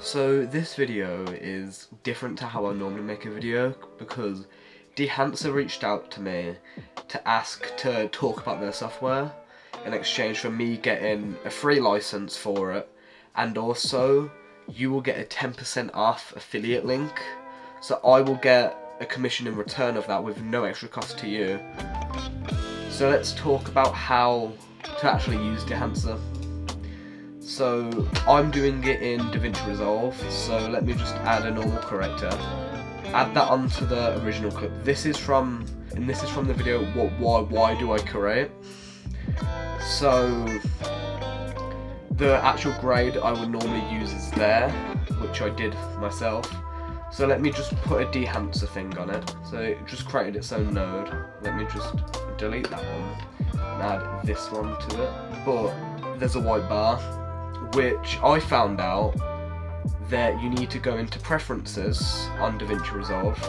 So this video is different to how I normally make a video because Dehancer reached out to me to ask to talk about their software in exchange for me getting a free license for it, and also you will get a 10% off affiliate link, so I will get a commission in return of that with no extra cost to you. So let's talk about how to actually use Dehancer. So I'm doing it in Davinci Resolve, so let me just add a normal corrector. Add that onto the original clip. This is from the video why do I create. So the actual grade I would normally use is there, which I did myself. So let me just put a Dehancer thing on it. So it just created its own node. Let me just delete that one and add this one to it. But there's a white bar, which I found out that you need to go into preferences on Davinci Resolve,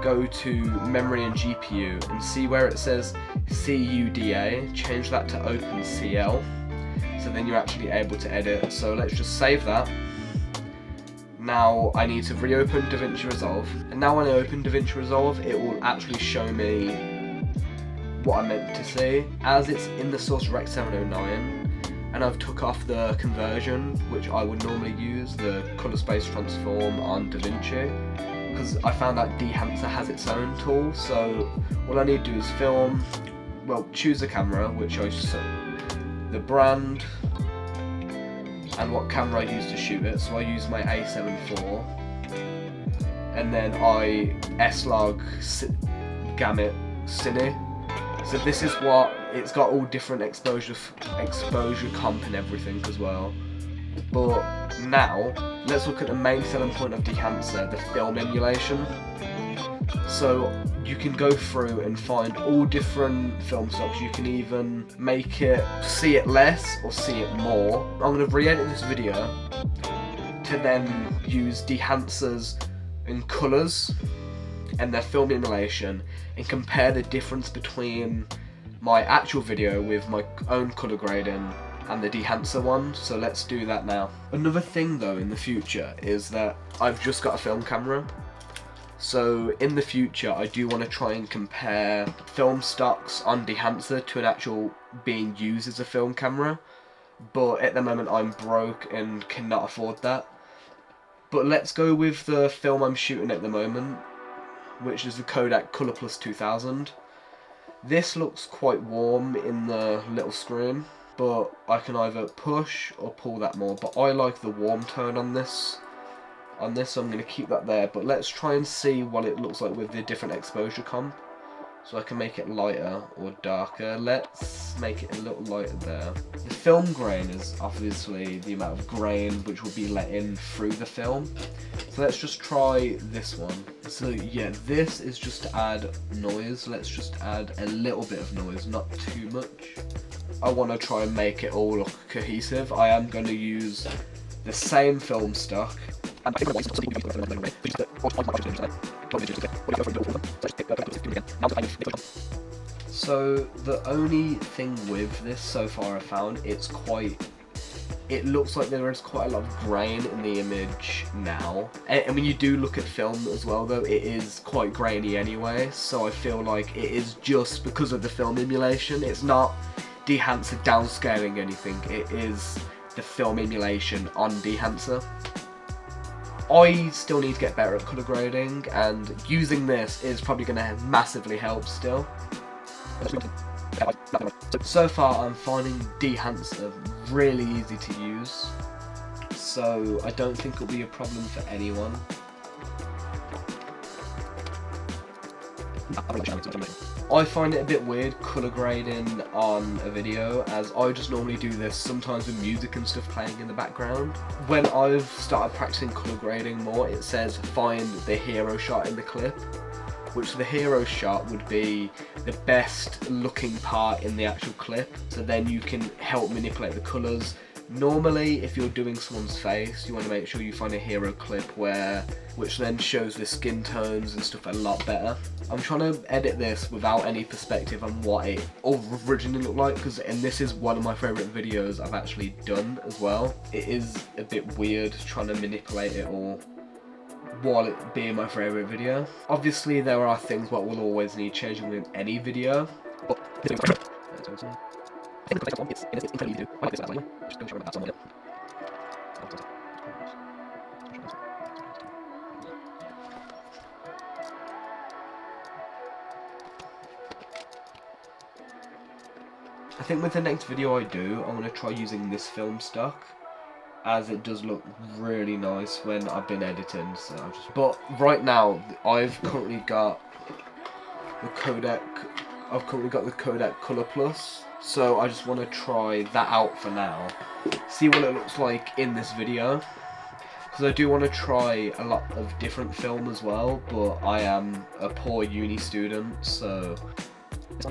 go to memory and GPU and see where it says CUDA, change that to OpenCL, so then you're actually able to edit. So let's just save that. Now I need to reopen Davinci Resolve, and now when I open Davinci Resolve it will actually show me what I meant to see, as it's in the source Rec 709. And I've took off the conversion, which I would normally use, the colour space transform on DaVinci, because I found out Dehancer has its own tool. So all I need to do is film, well, choose a camera, which I set the brand and what camera I use to shoot it. So I use my A7 IV, and then I S-Log Gamut Cine. So this is what, it's got all different exposure comp and everything as well. But now, let's look at the main selling point of Dehancer, the film emulation. So you can go through and find all different film stocks. You can even make it, see it less or see it more. I'm going to re-edit this video to then use Dehancers and colours and their film emulation and compare the difference between my actual video with my own colour grading and the Dehancer one. So let's do that now. Another thing though in the future is that I've just got a film camera. So in the future I do want to try and compare film stocks on Dehancer to an actual being used as a film camera, but at the moment I'm broke and cannot afford that. But let's go with the film I'm shooting at the moment, which is the Kodak Color Plus 2000. This looks quite warm in the little screen, but I can either push or pull that more, but I like the warm tone on this, so I'm going to keep that there. But let's try and see what it looks like with the different exposure comp. So I can make it lighter or darker. Let's make it a little lighter there. The film grain is obviously the amount of grain which will be let in through the film. So let's just try this one. So yeah, this is just to add noise. Let's just add a little bit of noise, not too much. I want to try and make it all look cohesive. I am going to use the same film stock. So the only thing with this so far I found, it looks like there is quite a lot of grain in the image now. And when you do look at film as well though, it is quite grainy anyway, so I feel like it is just because of the film emulation. It's not Dehancer downscaling anything, it is the film emulation on Dehancer. I still need to get better at colour grading, and using this is probably going to massively help still. So far I'm finding Dehancer really easy to use, so I don't think it'll be a problem for anyone. I find it a bit weird colour grading on a video, as I just normally do this sometimes with music and stuff playing in the background. When I've started practicing colour grading more, it says find the hero shot in the clip, which the hero shot would be the best looking part in the actual clip, so then you can help manipulate the colours, Normally, if you're doing someone's face, you want to make sure you find a hero clip which then shows the skin tones and stuff a lot better. I'm trying to edit this without any perspective on what it originally looked like, and this is one of my favourite videos I've actually done as well. It is a bit weird trying to manipulate it all while it being my favourite video. Obviously there are things that will always need changing with any video, but I think with the next video I do, I'm going to try using this film stock, as it does look really nice when I've been editing. But right now I've currently got the Kodak Color Plus, so I just want to try that out for now, see what it looks like in this video, because I do want to try a lot of different film as well, but I am a poor uni student, so so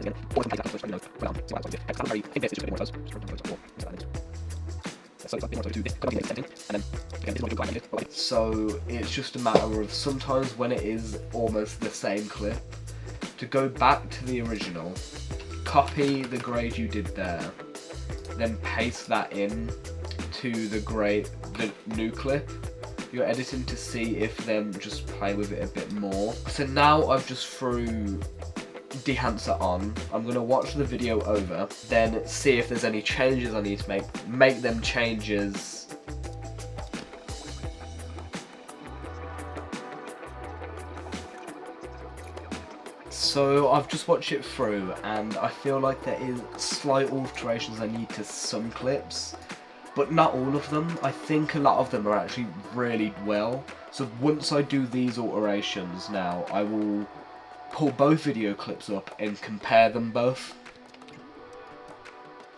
it's just a matter of sometimes when it is almost the same clip, to go back to the original, copy the grade you did there, then paste that in to the new clip you're editing, to see if them just play with it a bit more. So now I've just threw Dehancer on. I'm going to watch the video over, then see if there's any changes I need to make them changes. So I've just watched it through, and I feel like there is slight alterations I need to some clips, but not all of them. I think a lot of them are actually really well. So once I do these alterations now, I will pull both video clips up and compare them both.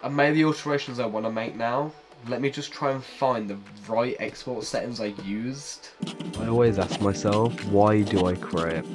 I made the alterations I want to make now. Let me just try and find the right export settings I used. I always ask myself, why do I create?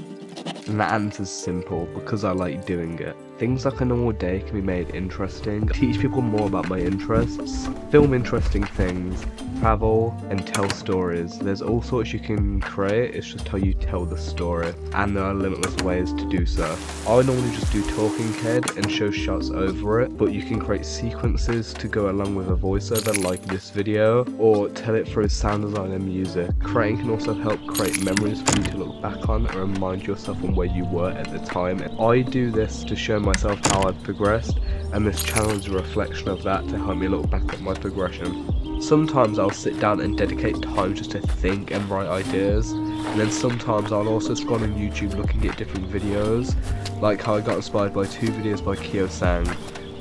And the answer's simple, because I like doing it. Things like a normal day can be made interesting, teach people more about my interests, film interesting things, travel, and tell stories. There's all sorts you can create, it's just how you tell the story, and there are limitless ways to do so. I normally just do talking head and show shots over it, but you can create sequences to go along with a voiceover like this video, or tell it through sound design and music. Creating can also help create memories for you to look back on and remind yourself on where you were at the time. I do this to show myself how I've progressed, and this channel is a reflection of that, to help me look back at my progression. Sometimes I'll sit down and dedicate time just to think and write ideas, and then sometimes I'll also scroll on YouTube looking at different videos, like how I got inspired by 2 videos by Gezen,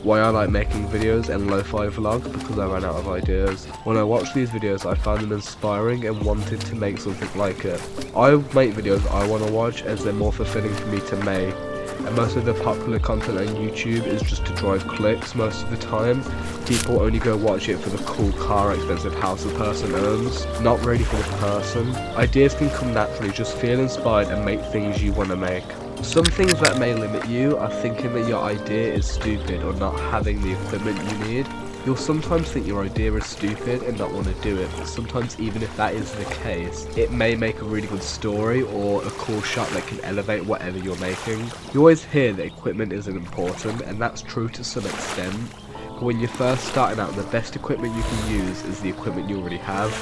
why I like making videos, and lo-fi vlog because I ran out of ideas. When I watched these videos I found them inspiring and wanted to make something like it. I make videos I want to watch as they're more fulfilling for me to make, and most of the popular content on YouTube is just to drive clicks most of the time. People only go watch it for the cool car or expensive house the person owns, not really for the person. Ideas can come naturally, just feel inspired and make things you want to make. Some things that may limit you are thinking that your idea is stupid or not having the equipment you need. You'll sometimes think your idea is stupid and not want to do it, but sometimes even if that is the case, it may make a really good story or a cool shot that can elevate whatever you're making. You always hear that equipment isn't important, and that's true to some extent, but when you're first starting out, the best equipment you can use is the equipment you already have,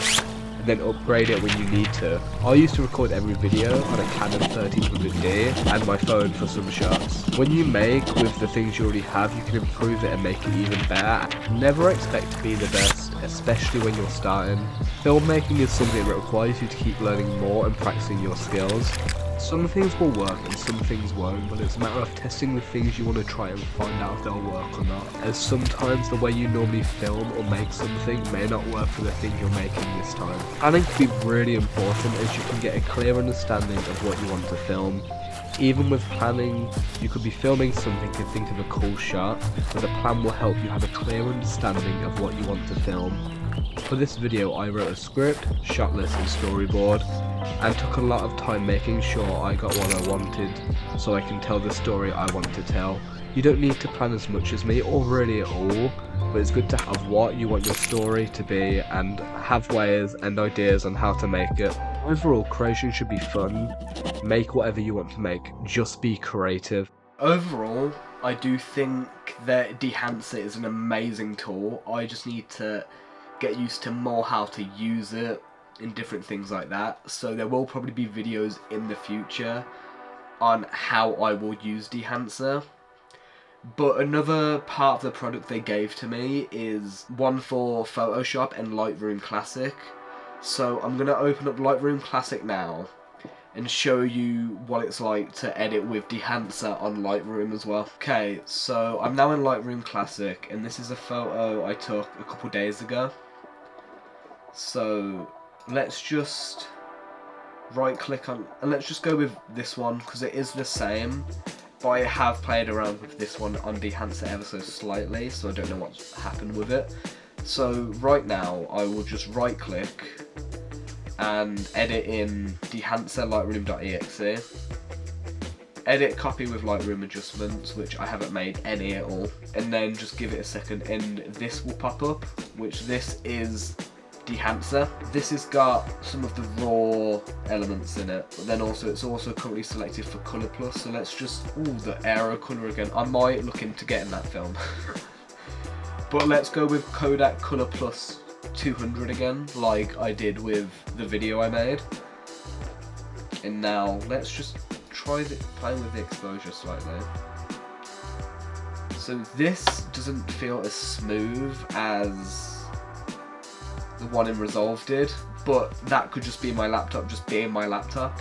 and then upgrade it when you need to. I used to record every video on a Canon 1300D and my phone for some shots. When you make with the things you already have, you can improve it and make it even better. Never expect to be the best, especially when you're starting. Filmmaking is something that requires you to keep learning more and practicing your skills. Some things will work and some things won't, but it's a matter of testing the things you want to try and find out if they'll work or not, as sometimes the way you normally film or make something may not work for the thing you're making this time. Planning can be really important, as you can get a clear understanding of what you want to film. Even with planning, you could be filming something and think of a cool shot, but the plan will help you have a clear understanding of what you want to film. For this video I wrote a script, shot list and storyboard, and took a lot of time making sure I got what I wanted so I can tell the story I want to tell. You don't need to plan as much as me, or really at all, but it's good to have what you want your story to be and have ways and ideas on how to make it. Overall, creation should be fun. Make whatever you want to make, just be creative. Overall, I do think that Dehancer is an amazing tool. I just need to get used to more how to use it in different things like that. So there will probably be videos in the future on how I will use Dehancer. But another part of the product they gave to me is one for Photoshop and Lightroom Classic. So I'm going to open up Lightroom Classic now and show you what it's like to edit with Dehancer on Lightroom as well. Okay, so I'm now in Lightroom Classic, and this is a photo I took a couple days ago. So let's just right click on, and let's just go with this one because it is the same, but I have played around with this one on Dehancer ever so slightly, so I don't know what's happened with it. So right now I will just right click and edit in Dehancer Lightroom.exe. Edit copy with Lightroom adjustments, which I haven't made any at all, and then just give it a second and this will pop up, which this is Dehancer. This has got some of the raw elements in it, but then also it's also currently selected for Colour Plus, so let's just, the Aero Colour again. I might look into getting that film. But let's go with Kodak Colour Plus 200 again, like I did with the video I made. And now let's just try playing with the exposure slightly. So this doesn't feel as smooth as the one in Resolve did, but that could just be my laptop just being my laptop.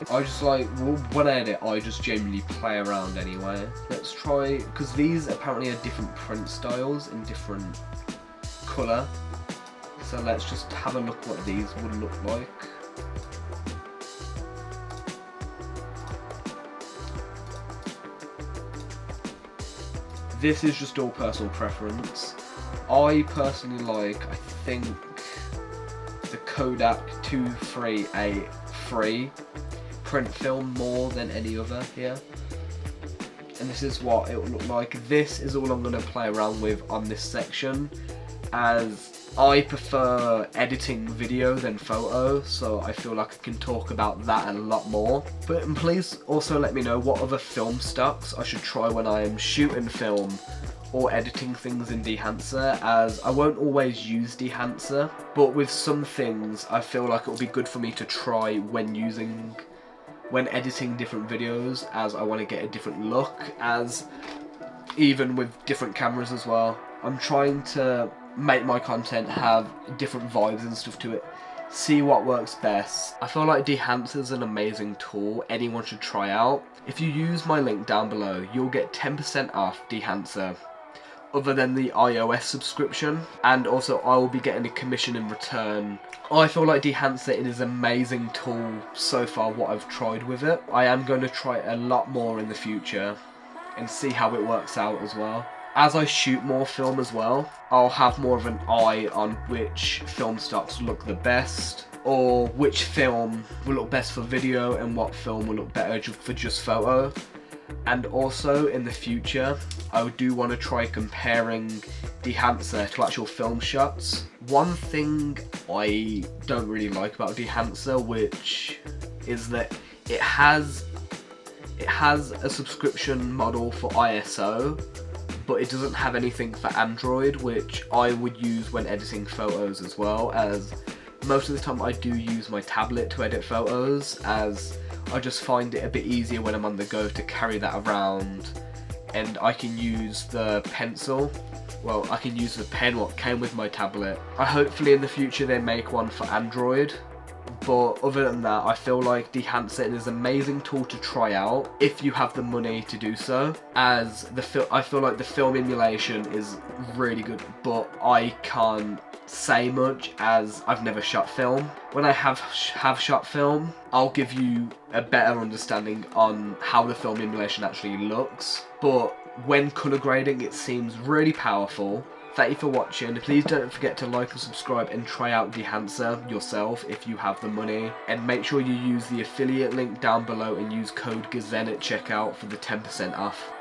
I just like, when I edit, I just genuinely play around anyway. Let's try, because these apparently are different print styles in different colour. So let's just have a look what these would look like. This is just all personal preference. I personally like, I think, the Kodak 2383 print film more than any other here. And this is what it will look like. This is all I'm going to play around with on this section, as I prefer editing video than photo, so I feel like I can talk about that a lot more. But please also let me know what other film stocks I should try when I am shooting film or editing things in Dehancer, as I won't always use Dehancer, but with some things I feel like it will be good for me to try when editing different videos, as I want to get a different look, as even with different cameras as well. I'm trying to make my content have different vibes and stuff to it, see what works best. I feel like Dehancer is an amazing tool anyone should try out. If you use my link down below, you'll get 10% off Dehancer, other than the iOS subscription, and also I will be getting a commission in return. I feel like Dehancer is an amazing tool so far, what I've tried with it. I am going to try it a lot more in the future and see how it works out as well. As I shoot more film as well, I'll have more of an eye on which film stocks look the best, or which film will look best for video and what film will look better for just photo. And also in the future, I do want to try comparing Dehancer to actual film shots. One thing I don't really like about Dehancer, which is that it has a subscription model for ISO, but it doesn't have anything for Android, which I would use when editing photos as well, as most of the time I do use my tablet to edit photos, as I just find it a bit easier when I'm on the go to carry that around, and I can use the pencil. Well, I can use the pen what came with my tablet. Hopefully in the future they make one for Android, but other than that, I feel like Dehancer is an amazing tool to try out if you have the money to do so, as I feel like the film emulation is really good, but I can't say much as I've never shot film. When I have shot film, I'll give you a better understanding on how the film emulation actually looks, but when colour grading it seems really powerful. Thank you for watching. Please don't forget to like and subscribe and try out Dehancer yourself if you have the money. And make sure you use the affiliate link down below and use code Gezen at checkout for the 10% off.